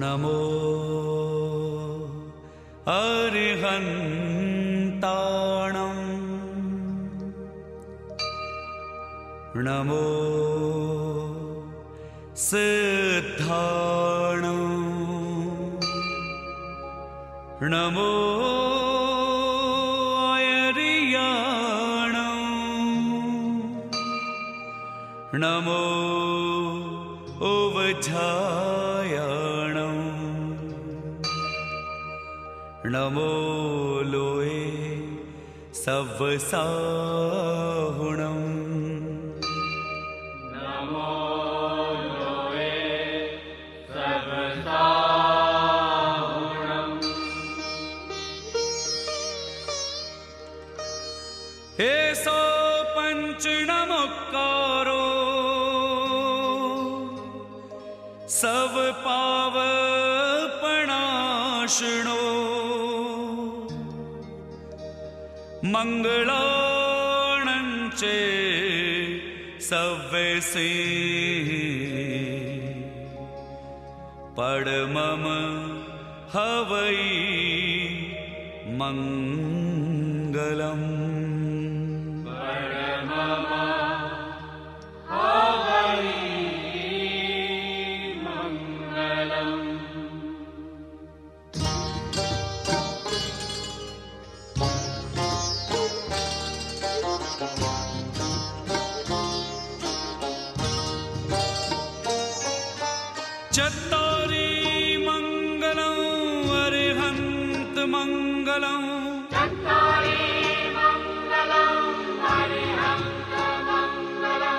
नमो अरिहन्ताणं नमो सिद्धाणं नमो अयर्याणं नमो उवझायाणं नमो लोये सवसाहुणं नमो लोये सवसाहुणं एषो पञ्चनमुक्कारो सवपावपणाशिनो मंगलाणं चे सव्यसे पडमम हवै मंगलम् परमम हवै मंगलम् चत्तारि मंगलं अरिहन्त मंगलं चत्तारि मंगलं अरिहन्त मंगलं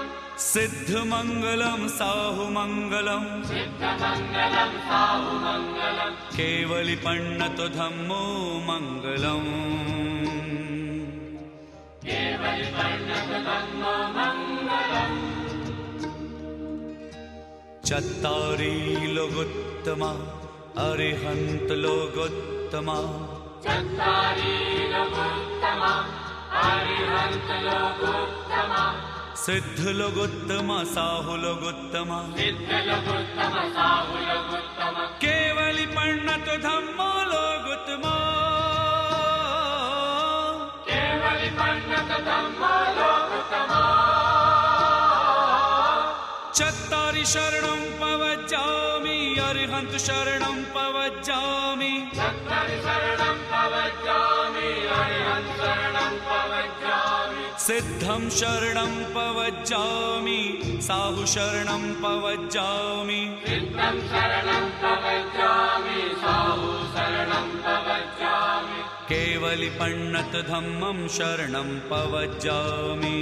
सिद्ध मंगलं साहु मंगलं सिद्ध मंगलं साहु मंगलं केवली पण्णतो धम्मो मंगलम् केवली पण्णतो धम्मो मंगलम् चत्तारि लोगोत्तमा अरिहन्त लोगोत्तमा चत्तारि लोगोत्तमा अरिहन्त लोगोत्तमा सिद्ध लोगोत्तमा साहु लोगोत्तमा सिद्ध लोगोत्तमा साहु लोगोत्तमा केवली पण्णतो धम्मो लोगोत्तमा केवली पण्णतो धम्मो लोगोत्तमा चत्तारि शरणं पवज्जामि अरिहन्त शरणं पवज्जामि चत्तारि शरणं पवज्जामि अरिहन्त शरणं पवज्जामि सिद्धं शरणं पवज्जामि साहु शरणं पवज्जामि सिद्धं शरणं पवज्जामि साहु शरणं पवज्जामि केवली पण्णत धम्मं शरणं पवज्जामि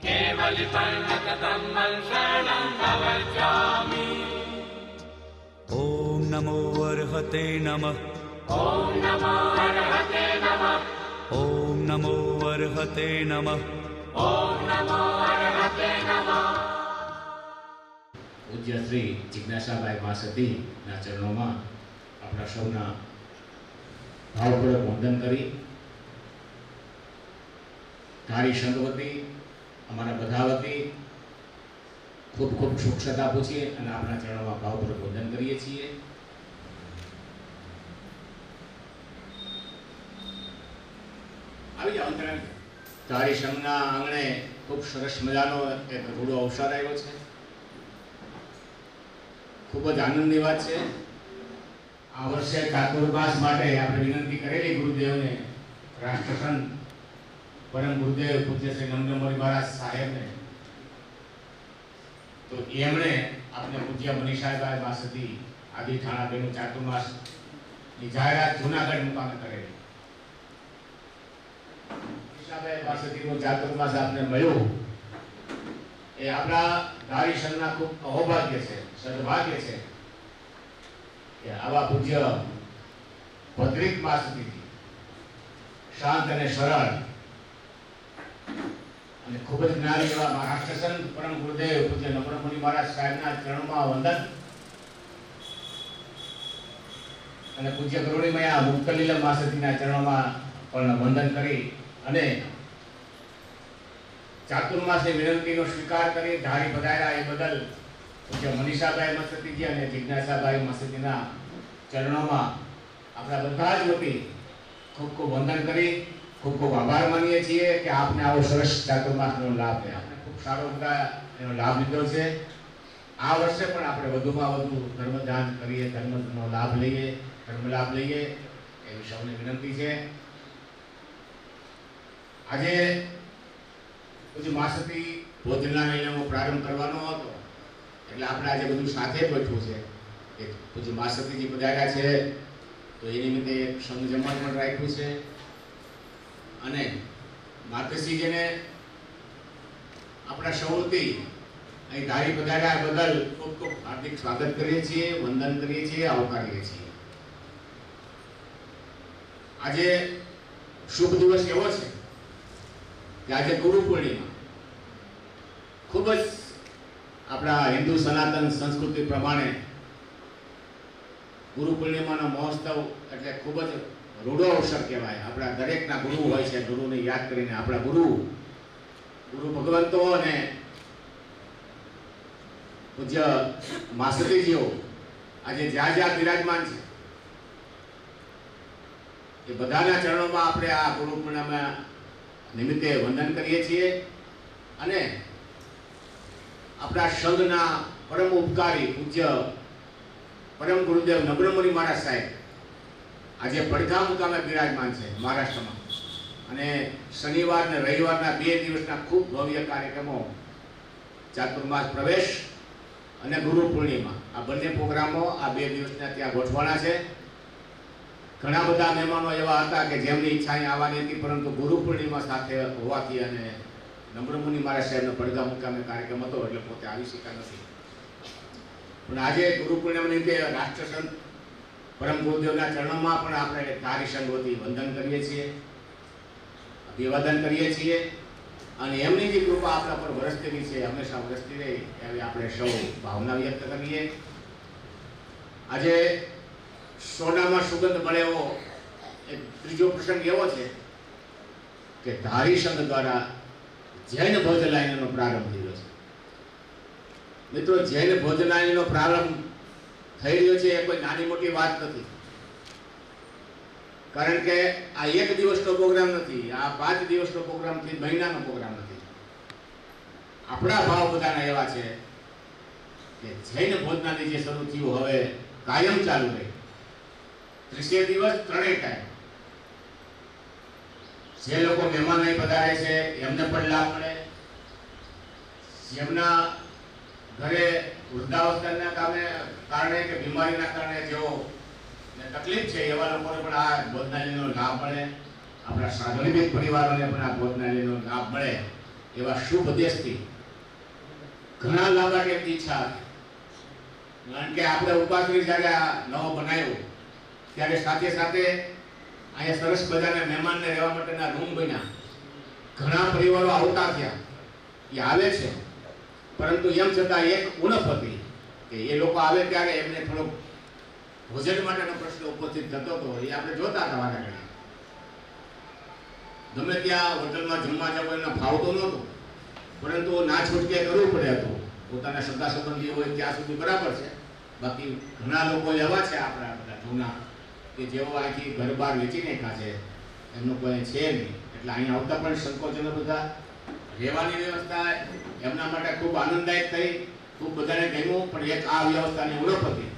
केवली पण्णत धम्मं शरणं पवज्जामि ॐ नमो अर्हते नमः ॐ नमो अर्हते नमः ॐ नमो अर्हते नमः ॐ नमो अर्हते नमः પૂજ્ય શ્રી જિજ્ઞાસાબાઈ મહાસતીના ચરણોમાં આપણા સૌના ભાવપૂર્વક વંદન કરી ધારી સંઘ વતી અમારા બધા વતી ખૂબ ખૂબ શુભેચ્છા પૂછીએ અને આપણા ચરણોમાં ભાવપૂર્વક વંદન કરીએ છીએ. આવી જાઓ અંતરાળ. ધારી સંઘના આંગણે ખૂબ સરસ મજાનો એક રૂડો અવસર આવ્યો છે. ખૂબ જ આનંદની વાત છે. આ વર્ષે ચાતુર્માસ માટે આપણે વિનંતી કરેલી ગુરુદેવને, રાષ્ટ્રસંત પરમ ગુરુદેવ પૂજ્ય શ્રી નંદમોરી મહારાજ સાહેબને, તો એમણે આપણે પૂજ્ય મનીષાબાઈ મહાસતી આદિ ઠાણાબેનું ચાતુર્માસની જાહેરાત જૂનાગઢ મુકામે કરેલી. મનીષાબાઈ મહાસતીનું ચાતુર્માસ આપને મળ્યું એ આપણા ધારી સંઘના ખૂબ અહોભાગ્ય છે, સદભાગ્ય છે કે આવા પૂજ્ય ભદ્રિક મહાસતીજી શાંત અને સરળ અને ખૂબ જ જ્ઞાની એવા રાષ્ટ્રસંત પરમ ગુરુદેવ પૂજ્ય નમ્રમુનિ મહારાજ સાહેબના ચરણોમાં વંદન અને પૂજ્ય કરુણીમયા મુક્તલીલા મહાસતીના ચરણોમાં પણ વંદન કરી અને ચાતુર્માસની વિનંતીનો સ્વીકાર કરી ધારી પધાર્યા એ બદલ પૂજ્ય મનીષાભાઈ મસતીજી અને જિજ્ઞાસાભાઈ મસતીના ચરણોમાં આપણા બધા જ વતી ખૂબ ખૂબ વંદન કરી ખૂબ ખૂબ આભાર માનીએ છીએ કે આપને આવો સરસ ચાતુર્માસનો લાભ છે. આપણે ખૂબ સારો બધા એનો લાભ લીધો છે. આ વર્ષે પણ આપણે વધુમાં વધુ ધર્મદાન કરીએ, ધર્મનો લાભ લઈએ, ધર્મ લાભ લઈએ એવી સૌને વિનંતી છે. આજે પૂજ્ય માસતી ભોજનાલયનો પ્રારંભ કરવાનો હતો એટલે આપણે આજે બધું સાથે ગોઠવું છે. એક પૂજ્ય માસતીજી પધાર્યા છે તો એ નિમિત્તે એક સંઘ જમણ પણ રાખ્યું છે અને માતશ્રીજીને આપણા સૌથી અહીં ધારી પધાર્યા બદલ ખૂબ ખૂબ હાર્દિક સ્વાગત કરીએ છીએ, વંદન કરીએ છીએ, આવકારીએ છીએ. આજે શુભ દિવસ એવો છે કે આજે ગુરુ પૂર્ણિમા ખૂબ જ આપણા હિન્દુ સનાતન સંસ્કૃતિ પ્રમાણે ગુરુ પૂર્ણિમાનો મહોત્સવ એટલે ખૂબ જ રૂડો અવસર કહેવાય. આપણા દરેકના ગુરુ હોય છે. ગુરુને યાદ કરીને આપણા ગુરુ ભગવંતો અને પૂજ્ય માસતીજીઓ આજે જ્યાં જ્યાં બિરાજમાન છે એ બધાના ચરણોમાં આપણે આ ગુરુ પૂર્ણિમા નિમિત્તે વંદન કરીએ છીએ અને આપણા સંઘના પરમ ઉપકારી પૂજ્ય પરમ ગુરુદેવ નમ્રમુનિ મહારાજ સાહેબ આજે પડઘા મુકામે બિરાજમાન છે મહારાષ્ટ્રમાં અને શનિવાર અને રવિવારના 2 દિવસના ખૂબ ભવ્ય કાર્યક્રમો ચાતુર્માસ પ્રવેશ અને ગુરુ પૂર્ણિમા આ બંને પ્રોગ્રામો આ 2 દિવસના ત્યાં ગોઠવાના છે. ઘણા બધા મહેમાનો એવા હતા કે જેમની ઈચ્છા અહીં આવવાની હતી પરંતુ ગુરુ પૂર્ણિમા સાથે હોવાથી અને નમ્રમુનિ મહારાજ સાહેબનો પડઘા મુકામે કાર્યક્રમ હતો એટલે પોતે આવી શક્યા નથી. પણ આજે ગુરુ પૂર્ણિમા નિમિત્તે રાષ્ટ્રસંત પરમ ગુરુદેવના ચરણોમાં પણ આપણે ધારી સંઘ વતી વંદન કરીએ છીએ, અભિવાદન કરીએ છીએ અને એમની જે કૃપા આપણા પર વરસતી છે હંમેશા વરસતી રહે એવી આપણે સૌ ભાવના વ્યક્ત કરીએ. આજે સોનામાં સુગંધ મળે એવો એક ત્રીજો પ્રસંગ એવો છે કે ધારી સંઘ દ્વારા જૈન ભોજનાલયનો પ્રારંભ થયો છે. મિત્રો, જૈન ભોજનાલયનો પ્રારંભ થઈ રહ્યો છે એ કોઈ નાની મોટી વાત નથી. કારણ કે આ 1 દિવસનો પ્રોગ્રામ નથી, આ 5 દિવસનો પ્રોગ્રામ નથી, મહિનાનો પ્રોગ્રામ નથી. આપણા ભાવ બધાના એવા છે કે જૈન ભોજનાલય જે શરૂ થયું હવે કાયમ ચાલુ રહે. 30 દિવસ 3 ટાઈમ જે લોકો મહેમાન અહીં પધારે છે એમને પણ લાભ મળે. જેમના ઘરે વૃદ્ધાવસ્થાના કારણે કે બીમારીના કારણે જેઓ તકલીફ છે એવા લોકોને પણ આ ભોજનાલયનો લાભ મળે. આપણા સાધનિક પરિવારોને પણ આ ભોજનાલયનો લાભ મળે એવા શુભ ઉદ્દેશથી ઘણા લાભાર્થીઓની ઈચ્છા હતી. કારણ કે આપણે ઉપાસની જ્યારે આ નવો બનાવ્યો ત્યારે સાથે સાથે અહીંયા સરસ બધાને મહેમાનને રહેવા માટેના રૂમ બન્યા. ઘણા પરિવારો આવતા થયા, એ આવે છે પરંતુ એમ છતાં એક ઉણપ હતી કે એ લોકો આવે ત્યારે એમને થોડોક ભોજન માટેનો પ્રશ્ન ઉપસ્થિત થતો હતો. એ આપણે જોતા હતા વારે ઘડીએ. ગમે ત્યાં હોટલમાં જમવા જવું એમને ફાવતો નહોતો પરંતુ ના છૂટકે કરવું પડે હતું. પોતાના સગા સંબંધી હોય ત્યાં સુધી બરાબર છે, બાકી ઘણા લોકો એવા છે આપણા બધા જૂના કે જેઓ અહીંથી ઘર બહાર વેચી નાખ્યા છે, એમનું કોઈ છે નહીં. એટલે અહીં આવતા પણ સંકોચનો બધા. રહેવાની વ્યવસ્થા એમના માટે ખૂબ આનંદદાયક થઈ, ખૂબ બધાને ગમ્યું. પણ એક આ વ્યવસ્થાની ઉણપ હતી.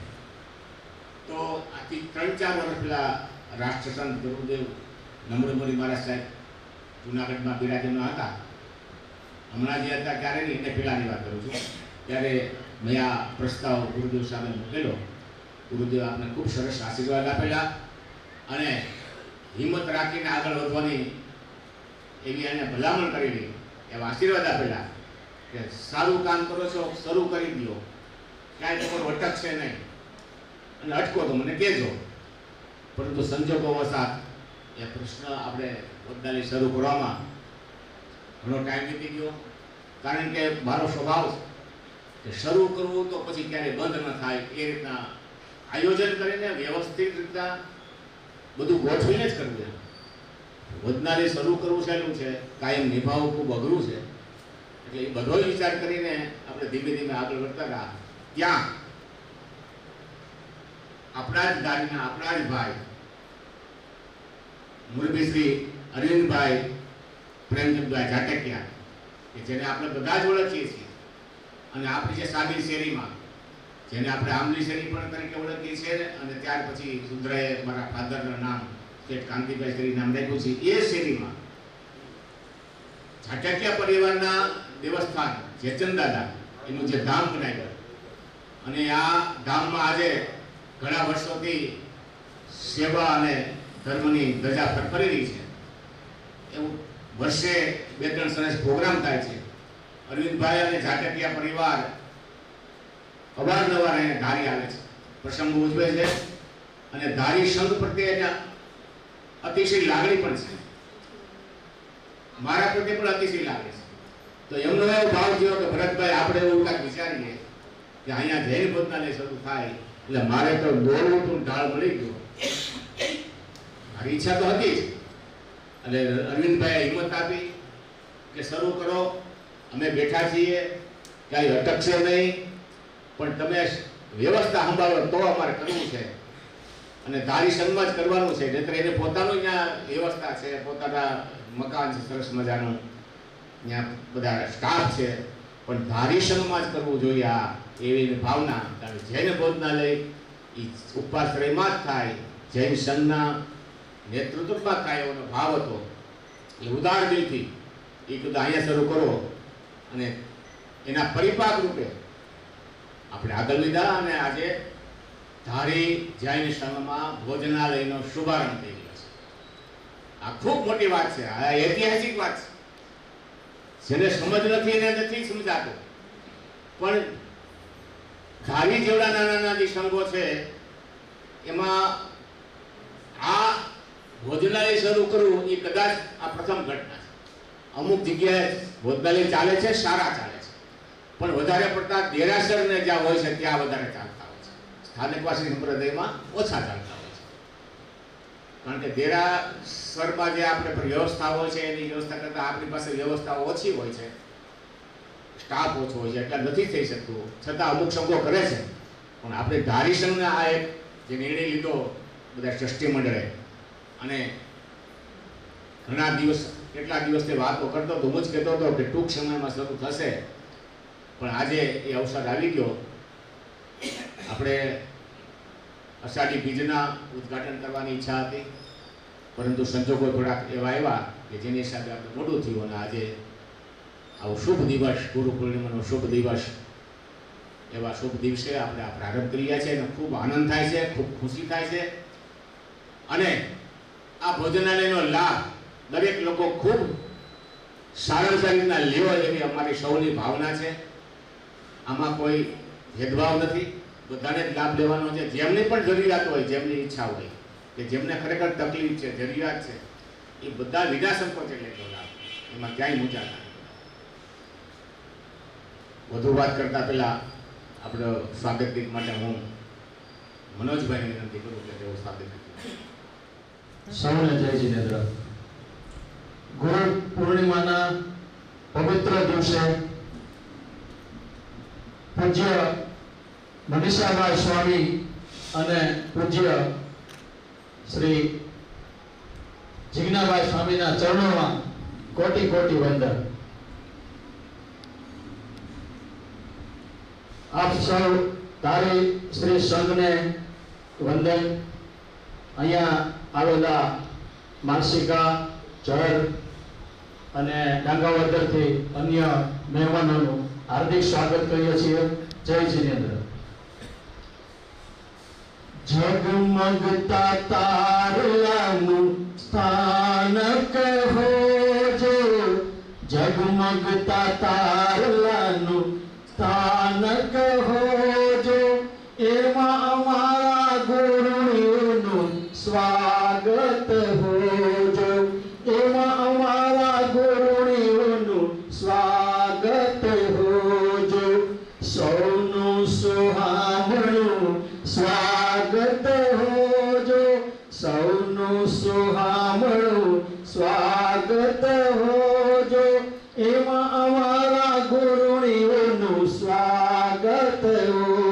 તો આથી 3-4 વર્ષ પહેલા રાષ્ટ્રસંત ગુરુદેવ નમ્રમુનિ મહારાજ સાહેબ જૂનાગઢમાં બિરાજમાન હતા. હમણાં જે હતા ત્યારે નહીં, એને પહેલાંની વાત કરું છું. ત્યારે મેં આ પ્રસ્તાવ ગુરુદેવ સામે મૂકેલો. ગુરુદેવ આપને ખૂબ સરસ આશીર્વાદ આપેલા અને હિંમત રાખીને આગળ વધવાની એવી એને ભલામણ કરેલી, એવા આશીર્વાદ આપેલા કે સારું કામ કરો છો, શરૂ કરી દો, ક્યાંય તમારો અટકશે નહીં અને અટકો તો મને કહેજો. પરંતુ સંજોગો વસાત એ પ્રશ્ન આપણે ભોજનાલય શરૂ કરવામાં ઘણો ટાઈમ વીતી ગયો. કારણ કે મારો સ્વભાવ છે કે શરૂ કરવું તો પછી ક્યારેય બંધ ન થાય એ રીતના આયોજન કરીને વ્યવસ્થિત રીતના બધું ગોઠવીને જ કરવું. ભોજનાલય શરૂ કરવું સહેલું છે, કાયમ નિભાવવું ખૂબ અઘરું છે. એટલે એ બધો વિચાર કરીને આપણે ધીમે ધીમે આગળ વધતા હતા ત્યાં આપણા જ ગાડીના આપણા જ ભાઈ મુરબી શ્રી અરવિંદભાઈ પ્રેમચંદભાઈ જાટકિયા કે જેને આપણે બધા જ ઓળખીએ છીએ અને આપણી જે સાદી શેરીમાં જેને આપણે આમલી શેરી પણ તરીકે ઓળખીએ છીએ અને ત્યાર પછી સુંદરાએ મારા ફાધરનું નામ શેઠ કાંતિભાઈ શેરી નામ રાખ્યું છે. એ શેરીમાં જાટકિયા પરિવારના દેવસ્થાન જેચન દાદા એનું જે ધામ બનાવ્યું અને આ ધામમાં આજે ઘણા વર્ષોથી સેવા અને ધર્મની ધજા ફરફરી રહી છે. એવું વર્ષે 2-3 સરસ પ્રોગ્રામ થાય છે. અરવિંદભાઈ અને જાટકિયા પરિવાર અવારનવાર અહીંયા ધારી આવે છે, પ્રસંગો ઉજવે છે અને ધારી સંઘ પ્રત્યે એને અતિશય લાગણી પણ છે. મારા પ્રત્યે પણ અતિશય લાગણી છે. તો એમનો એવો ભાવ થયો કે ભરતભાઈ આપણે એવું કાંઈક વિચારીએ કે અહીંયા જૈન ભોજનાલય શરૂ થાય એટલે મારે તો દોડવું તું ઢાળ મળી ગયો. મારી ઈચ્છા તો હતી જ એટલે અરવિંદભાઈએ હિંમત આપી કે શરૂ કરો, અમે બેઠા છીએ, ક્યાંય અટકશે નહીં, પણ તમે વ્યવસ્થા સંભાળો તો અમારે કરવું છે અને ધારી સંઘમાં જ કરવાનું છે. નહીંતર એને પોતાનું અહીંયા વ્યવસ્થા છે, પોતાના મકાન છે સરસ મજાનું, ત્યાં બધા સ્ટાફ છે, પણ ધારી સંઘમાં જ કરવું જોઈએ આ એવી ભાવના. કારણ જૈન ભોજનાલય એ ઉપાશ્રયમાં જ થાય, જૈન સંઘના નેતૃત્વમાં થાય એવો ભાવ હતો. એ ઉદાર દિલથી એ કીધું અહીંયા શરૂ કરો અને એના પરિપાક રૂપે આપણે આગળ લીધા અને આજે ધારી જૈન સંઘમાં ભોજનાલયનો શુભારંભ થઈ ગયો છે. આ ખૂબ મોટી વાત છે, આ ઐતિહાસિક વાત છે. જેને સમજ નથી એને નથી સમજાતું, પણ ધારી જેવડા નાના જે સંઘો છે એમાં આ ભોજનાલય શરૂ કરવું એ કદાચ આ પ્રથમ ઘટના છે. અમુક જગ્યાએ ભોજનાલય ચાલે છે, સારા ચાલે છે, પણ વધારે પડતા દેરાસર ને જ્યાં હોય છે ત્યાં વધારે ચાલતા હોય છે. સ્થાનિકવાસી સંપ્રદાયમાં ઓછા ચાલતા હોય છે. કારણ કે દેરાસરમાં જે આપણે વ્યવસ્થા હોય છે એની વ્યવસ્થા કરતાં આપણી પાસે વ્યવસ્થાઓ ઓછી હોય છે, સ્ટાફ ઓછો હોય છે, એટલે નથી થઈ શકતું. છતાં અમુક સંઘો કરે છે. પણ આપણે ધારી સંઘને આ એક જે નિર્ણય લીધો બધા ટ્રસ્ટી મંડળે અને ઘણા દિવસ કેટલા દિવસથી વાતો કરતો હતો, હું જ કહેતો હતો કે ટૂંક સમયમાં શરૂ થશે, પણ આજે એ અવસર આવી ગયો. આપણે અષાઢી બીજના ઉદ્ઘાટન કરવાની ઈચ્છા હતી, પરંતુ સંજોગો થોડાક એવા આવ્યા કે જેની હિસાબે આપણે મોડું થયું અને આજે આવો શુભ દિવસ, ગુરુ પૂર્ણિમાનો શુભ દિવસ, એવા શુભ દિવસે આપણે આ પ્રારંભ કર્યા છે અને ખૂબ આનંદ થાય છે, ખૂબ ખુશી થાય છે. અને આ ભોજનાલયનો લાભ દરેક લોકો ખૂબ સારા રીતના લેવો એવી અમારી સૌની ભાવના છે. આમાં કોઈ ભેદભાવ નથી, બધાને જ લાભ લેવાનો છે. જેમની પણ જરૂરિયાત હોય, જેમની ઈચ્છા હોય, કે જેમને ખરેખર તકલીફ છે, જરૂરિયાત છે, એ બધા વિના સંકોચે લેતો લાભ, એમાં ક્યાંય મૂંઝા ના. વધુ વાત કરતા પહેલા આપણે સ્વાગત ગીત માટે હું મનોજભાઈને વિનંતી કરું કે તેઓ સ્વાગત ગીત. સૌને જય જિનેન્દ્ર. ગુરુ પૂર્ણિમાના પવિત્ર દિવસે પૂજ્ય મનીષાભાઈ સ્વામી અને પૂજ્ય શ્રી જિજ્ઞાભાઈ સ્વામીના ચરણોમાં કોટી કોટી વંદન. આપ સૌ ધારી શ્રી સંઘને વંદન. અહીંયા આવેલા માનસિકા, જળ અને ડાંગાવદરથી અન્ય મહેમાનોનું હાર્દિક સ્વાગત કરીએ છીએ. જય જિનેન્દ્ર. જગમગતા તારલાનું સ્થાનક હોજો, જગમગતા તારલાનું સ્થાનક હોજો, એમાં અમારા ગુરુનું સ્વાગત હોજો, એમાં અમારા ગુરુનું સ્વાગત હોજો. સૌનું સુહામણું સ્વાગત હોજો, સૌનું સુહામણું સ્વાગત હોજો, એમાં અમારા ગુરુનું સ્વાગત હોજો.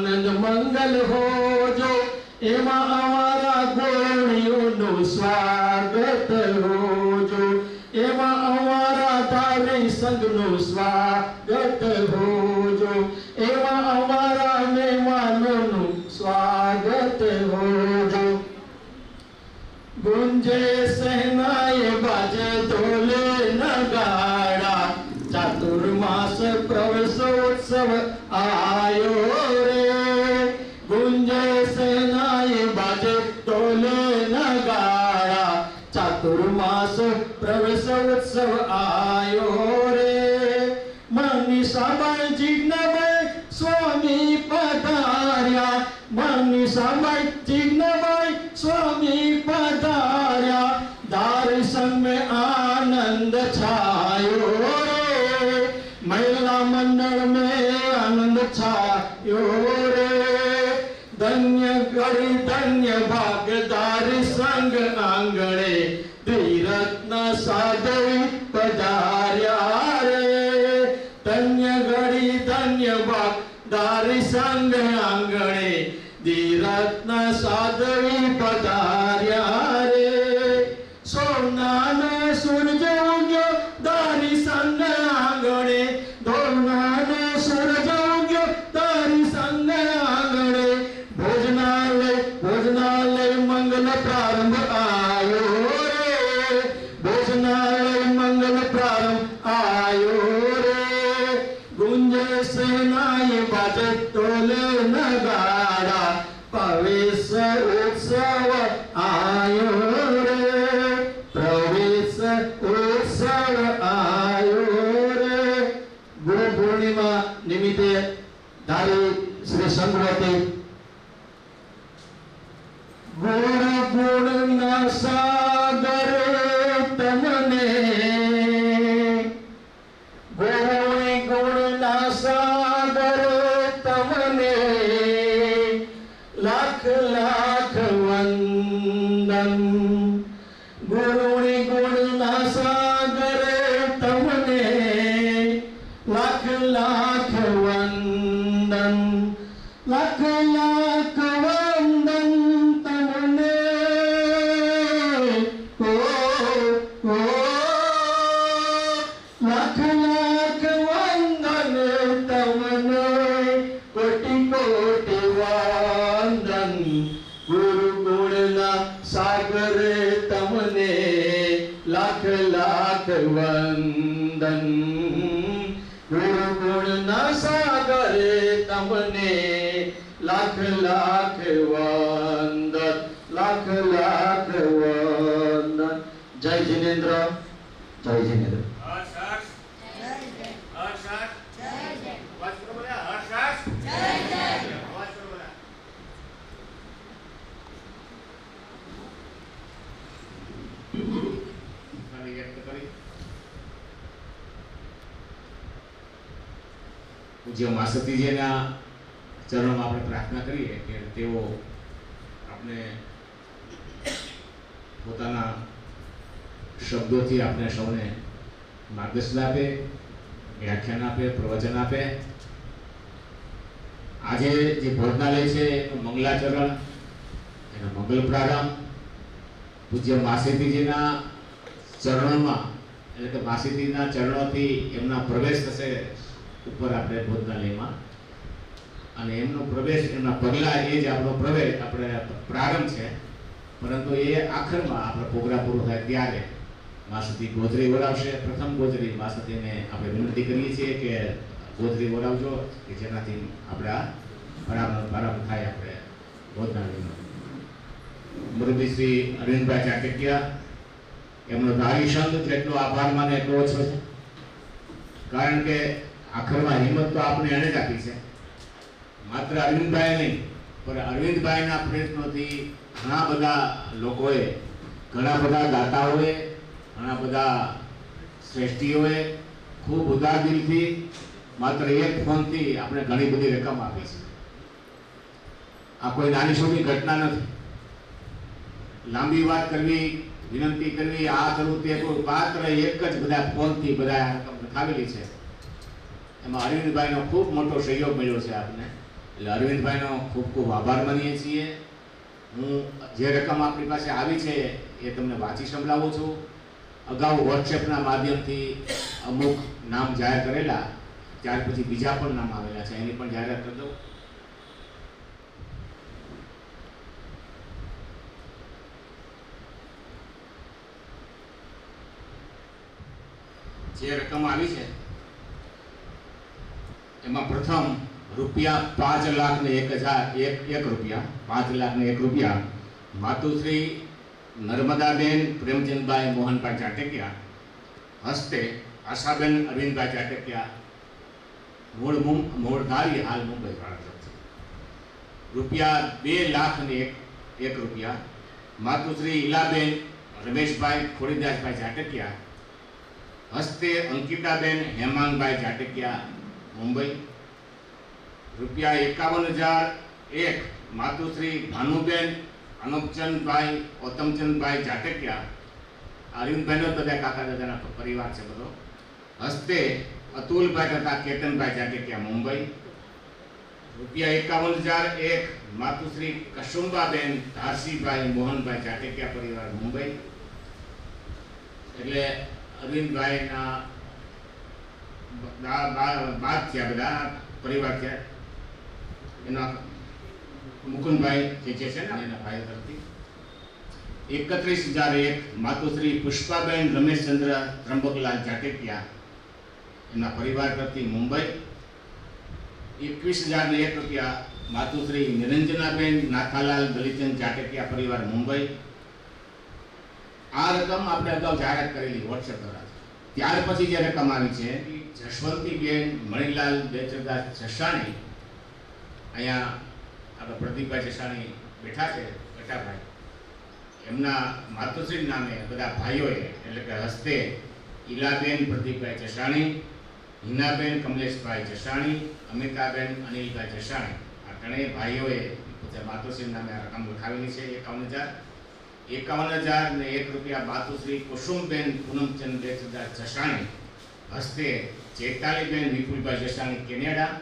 આનંદ મંગલ હોજો એમાં અમારા ગોળણીઓનું સ્વાગત હોજો એમાં અમારા ધારી સંઘનું સ્વાગત હોજો એમાં અમારા મહેમાનોનું સ્વાગત હોજો ગુંજે સહેનાએ બાજે ઢોલે નગાડા ચાતુર્માસ પ્રવેશોત્સવ આયો રે ગુંજે સહેનાએ બાજે ઢોલે નગાડા ચાતુર્માસ પ્રવેશોત્સવ આયો રે મનીષાબાઈ જિજ્ઞાબાઈ સ્વામી પધાર્યા મનીષાબાઈ જિજ્ઞાબાઈ स्वामी पधार्या दर्शन में आनंद छायो रे महिला मंडल में आनंद छायो रे धन्य गरी धन्य भागदार संग आंगणे धीरत्न साधवी पधार्या रे धन्य गरी धन्य भागदार संग आंगणे धीरत्न साधवी पधार्या रे सोनानो सूरज उग्यो दारी संग आंगणे धोनानो सूरज उग्यो दारी संग आंगणे भोजनालय मंगल प्रारंभ आयो रे भोजनालय मंगल प्रारंभ आयो रे गुंजे सेनाए बाजे टोले नगाड़ा प्रवेश उत्सव आयो रे प्रवेश उत्सव आयो रे गुरु पूर्णिमा निमित्ते धारी श्री संगवती गुरु गुण न सागर तमने गुरु गुण न सागर तमने लाख लाख वंदन गुरुनि गुण ना सागर तमने लाख लाख वंदन लाख लाख वंदन तमने ओ लाख लाख वंदन तमने कोटि कोटि वंदन गुरु गुणना सागर तमने लाख लाख वंदन गुरु गुणना सागर तमने लाख लाख वंदन लाख लाख वंदन जय जिनेन्द्र जय जिनेन्द्र પૂજ્ય માસતીજીના ચરણોમાં આપણે પ્રાર્થના કરીએ કે તેઓ આપણે પોતાના શબ્દોથી આપણે સૌને માર્ગદર્શન આપે વ્યાખ્યાન આપે પ્રવચન આપે આજે જે ભોજનાલય છે એનું મંગલાચરણ એનો મંગલ પ્રારંભ પૂજ્ય માસતીજીના ચરણોમાં એટલે કે માસતીજીના ચરણોથી એમના પ્રવેશ થશે ઉપર આપણે ભોજનાલયમાં અને એમનો પ્રવેશ એમના પગલા એ જ આપણો પ્રવેશ આપણે પ્રારંભ છે પરંતુ એ આખરમાં આપણો પ્રોગ્રામ પૂરો થાય ત્યારે માસતી ગોધરી વડાવશે પ્રથમ ગોધરી માસતીને આપણે વિનંતી કરીએ છીએ કે ગોધરી વડાવજો કે જેનાથી આપણે આ પ્રારંભ થાય આપણે ભોજનાલયનો મુરબી શ્રી અરવિંદભાઈ ચાટકિયા એમનો ધારી સંઘ જેટલો આભાર માને એટલો ઓછો છે કારણ કે આખરમાં હિંમત તો આપણે એને જ આપી છે માત્ર અરવિંદભાઈ નહીં પણ અરવિંદભાઈના પ્રયત્નોથી ઘણા બધા લોકોએ ઘણા બધા દાતાઓએ ઘણા બધા શ્રેષ્ઠીઓએ ખૂબ ઉદાર દિલથી માત્ર એક ફોનથી આપણે ઘણી બધી રકમ આપી છે આ કોઈ નાની છોટી ઘટના નથી લાંબી વાત કરવી વિનંતી કરવી આ કરવું તે કોઈ માત્ર એક જ બધા ફોનથી બધા રકમ લખાવેલી છે એમાં અરવિંદભાઈનો ખૂબ મોટો સહયોગ મળ્યો છે આપને એટલે અરવિંદભાઈનો ખૂબ ખૂબ આભાર માનીએ છીએ. હું જે રકમ આપણી પાસે આવી છે એ તમને વાંચી સંભળાવું છું. અગાઉ વોટ્સએપના માધ્યમથી અમુક નામ જાહેર કરેલા, ત્યાર પછી બીજા પણ નામ આવેલા છે, એની પણ જાહેરાત કરી દઉં. જે રકમ આવી છે એમાં પ્રથમ ₹5,01,001 માતુશ્રી નર્મદાબેન પ્રેમચંદભાઈ મોહનભાઈ ચાટકિયા, હસ્તે આશાબેન અરવિંદભાઈ ચાટકિયા, મૂળ ધારી, હાલ મુંબઈ વાળા છે. ₹2,02,01 માતુશ્રી ઈલાબેન રમેશભાઈ ખોડીદાસભાઈ ચાટકિયા, હસ્તે અંકિતાબેન હેમાંગભાઈ ચાટકિયા, મુંબઈ. ₹51,001 માતુશ્રી ભાનુબેન અનુપચંદભાઈ ઓતમચંદભાઈ ચાટકિયા, અરવિંદભાઈનો બધા કાકા દાદાના પરિવાર છે બધો, હસ્તે અતુલભાઈ તથા કેતનભાઈ ચાટકિયા, મુંબઈ. ₹51,001 માતુશ્રી કશુંબાબેન ધારસીભાઈ મોહનભાઈ ચાટકિયા, પરિવાર, મુંબઈ. એટલે અરવિંદભાઈના બાદ છે બધા પરિવાર છે. એના મુકુંદભાઈ જે છે ને એના ભાઈ તરફથી 31,001 માતુશ્રી પુષ્પાબેન રમેશચંદ્ર ત્રંબકલાલ ચાટકિયા, એના પરિવાર તરફથી, મુંબઈ. ₹21,001 માતુશ્રી નિરંજનાબેન નાથાલાલ દલીચંદ ચાટકિયા, પરિવાર, મુંબઈ. આ રકમ આપણે અગાઉ જાહેરાત કરેલી વોટ્સએપ દ્વારા. ત્યાર પછી જે રકમ આવી છે જશવંતીબેન મણિલાલ બેચરદાસ જસાણી, અહીંયા આપણે પ્રદીપભાઈ જસાણી બેઠા છે, બેઠાભાઈ, એમના માતુશ્રી નામે બધા ભાઈઓએ એટલે કે હસ્તે ઈલાબેન પ્રદીપભાઈ જસાણી, હિનાબેન કમલેશભાઈ જસાણી, અમિતાબેન અનિલભાઈ જસાણી, આ ત્રણેય ભાઈઓએ માતુશ્રી નામે આ રકમ લખાવેલી છે. ₹51,001 માતુશ્રી કુસુમબેન પૂનમચંદ બેચરદાસ જસાણી, હસ્તે ચેતાલીબેન વિપુલભાઈ જસાણી, કેનેડા.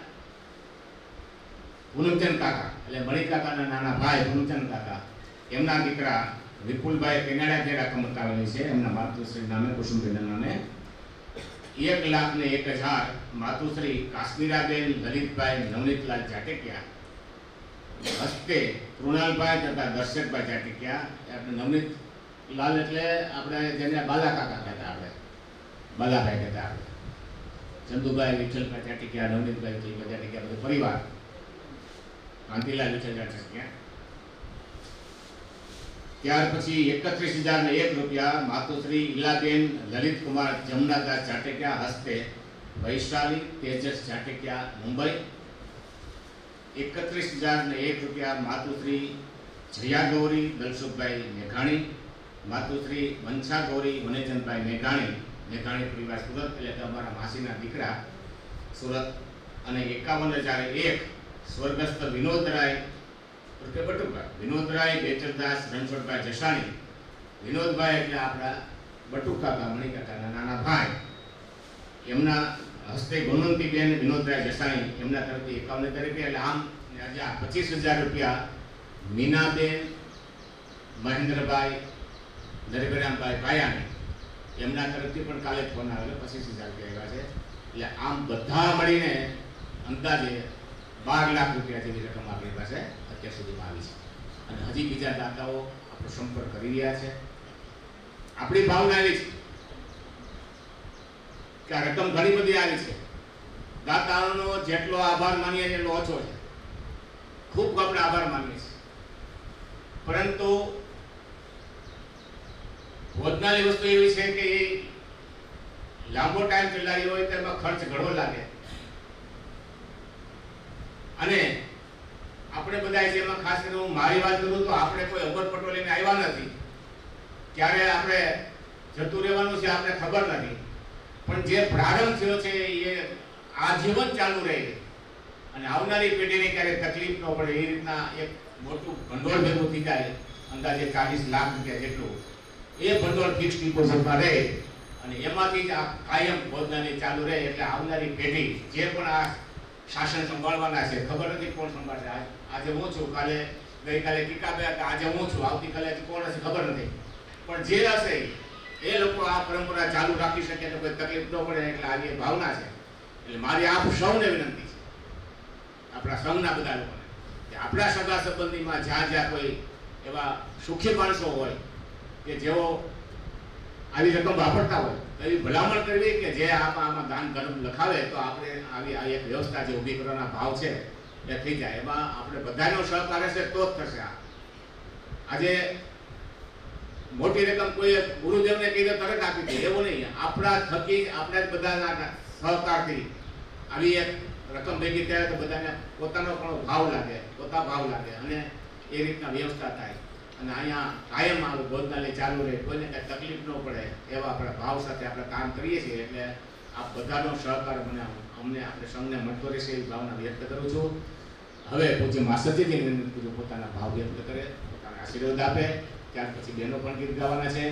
પૂનમચંદ કાકા એટલે મણિકાકાના નાના ભાઈ પૂનમચંદ કાકા, એમના દીકરા વિપુલભાઈ કેનેડા જે રકમ બતાવેલી છે એમના માતુશ્રી નામે, કુસુમબેનના નામે. ₹1,01,000 માતુશ્રી કાશ્મીરાબેન લલિતભાઈ નવનીતલાલ ચાટકિયા, હસ્તે કૃણાલભાઈ તથા દર્શકભાઈ ચાટકિયા. આપણે નવનીત લાલ એટલે આપણે જેને બાલા કાકા કહેતા, આપણે બાલાભાઈ કહેતા, આપણે ચંદુભાઈ વિઠ્ઠલભાઈ ચાટકિયા, નવનીતભાઈ વિઠ્ઠલભાઈ ચાટકિયા, બધો પરિવાર, કાંતિલાલ વિઠ્ઠલ ચાટકિયા. ત્યાર પછી ₹31,001 માતુશ્રી ઈલાબેન લલિતકુમાર જમનાદાસ ચાટકિયા, હસ્તે વૈશાલી તેજસ ચાટકિયા, મુંબઈ. ₹31,001 માતુશ્રી જયા ગૌરી દલસુખભાઈ મેઘાણી, માતુશ્રી વંશા ગૌરી વનેચંદભાઈ મેઘાણી, મેઘાણી પરિવાર, સુરત, એટલે કે અમારા માસીના દીકરા, સુરત. અને ₹51,001 સ્વર્ગસ્થ વિનોદરાય બેચરદાસ રણછોડભાઈ જસાણી, વિનોદભાઈ એટલે આપણા બટુકાકા મણિકાકાના નાના ભાઈ, એમના હસ્તે ગુણવંતીબેન વિનોદરાય જસાણી, એમના તરફથી ₹51,000. એટલે આમ ₹25,000 મીનાબેન મહેન્દ્રભાઈ નરગરામભાઈ પાયાણી, એમના તરફથી પણ કાલે ફોન આવેલો, ₹25,000 આવ્યા છે. એટલે આમ બધા મળીને અંદાજે ₹12,00,000 જેવી રકમ આપણી પાસે અત્યાર સુધીમાં આવી છે. અને હજી બીજા દાતાઓ આપણો સંપર્ક કરી રહ્યા છે. આપણી ભાવના એવી છે કે આ રકમ ઘણી બધી આવી છે. દાતાઓનો જેટલો આભાર માનીએ એટલો ઓછો છે. ખૂબ આપણે આભાર માનીએ છીએ, પરંતુ ભોજનાની વસ્તુ એવી છે કે એ લાંબો ટાઈમ ચલાવી હોય તો એમાં ખર્ચ ઘણો લાગે. અને આપણે બધા છે એમાં ખાસ કરીને હું મારી વાત કરું તો આપણે કોઈ અવર પટોલીને આવ્યા નથી, ક્યારે આપણે જતું રહેવાનું છે આપણે ખબર નથી, પણ જે પ્રારંભ થયો છે એ આજીવન ચાલુ રહે અને આવનારી પેઢીને ક્યારેય તકલીફ ન પડે એ રીતના એક મોટું ભંડોળ ભેગું થઈ જાય, અંદાજે ₹40 લાખ જેટલું. એ ભંડોળ ફિક્સ ડિપોઝિટમાં રહે અને એમાંથી જ આ કાયમ ભોજનાની ચાલુ રહે. એટલે આવનારી પેઢી જે પણ આ શાસન સંભાળવાના છે. ખબર નથી કોણ સંભાળશે. આજે હું છું, ગઈકાલે ટીકાબે હતા, આજે હું છું, આવતીકાલે કોણ હશે ખબર નથી. પણ જે હશે એ લોકો આ પરંપરા ચાલુ રાખી શકે તો કોઈ તકલીફ ન પડે, એટલે આવી ભાવના છે. એટલે મારી આપ સૌને વિનંતી છે, આપણા સંઘના બધા લોકોને, કે આપણા સગા સંબંધીમાં જ્યાં જ્યાં કોઈ એવા સુખી માણસો હોય કે જેઓ આવી રકમ વાપરતા હોય તો એવી ભલામણ કરવી કે જે આમાં દાન ધર્મ લખાવે તો આપણે આવી આ એક વ્યવસ્થા જે ઊભી કરવાના ભાવ છે એ થઈ જાય. એમાં આપણે બધાનો સહકાર હશે તો જ થશે. આજે મોટી રકમ કોઈ ગુરુદેવને કીધે તરત આપી દે એવું નહીં. આપણા થકી આપણે બધાના સહકારથી આવી એક રકમ ભેગી થાય તો બધાને પોતાનો પણ ભાવ લાગે, ભાવ લાગે અને એ રીતના વ્યવસ્થા થાય. અને અહીંયા કાયમ આવું ભોજનાલય ચાલુ રહે, કોઈને કંઈ તકલીફ ન પડે એવા આપણા ભાવ સાથે આપણે કામ કરીએ છીએ. એટલે આ બધાનો સહકાર અમને આપણે સંઘને મળતો રહેશે એવી ભાવના વ્યક્ત કરું છું. હવે પૂજ્ય માસ્ટરજીની વિનંતી પોતાના ભાવ વ્યક્ત કરે, પોતાના આશીર્વાદ આપે. ત્યાર પછી બહેનો પણ ગીત ગાવાના છે.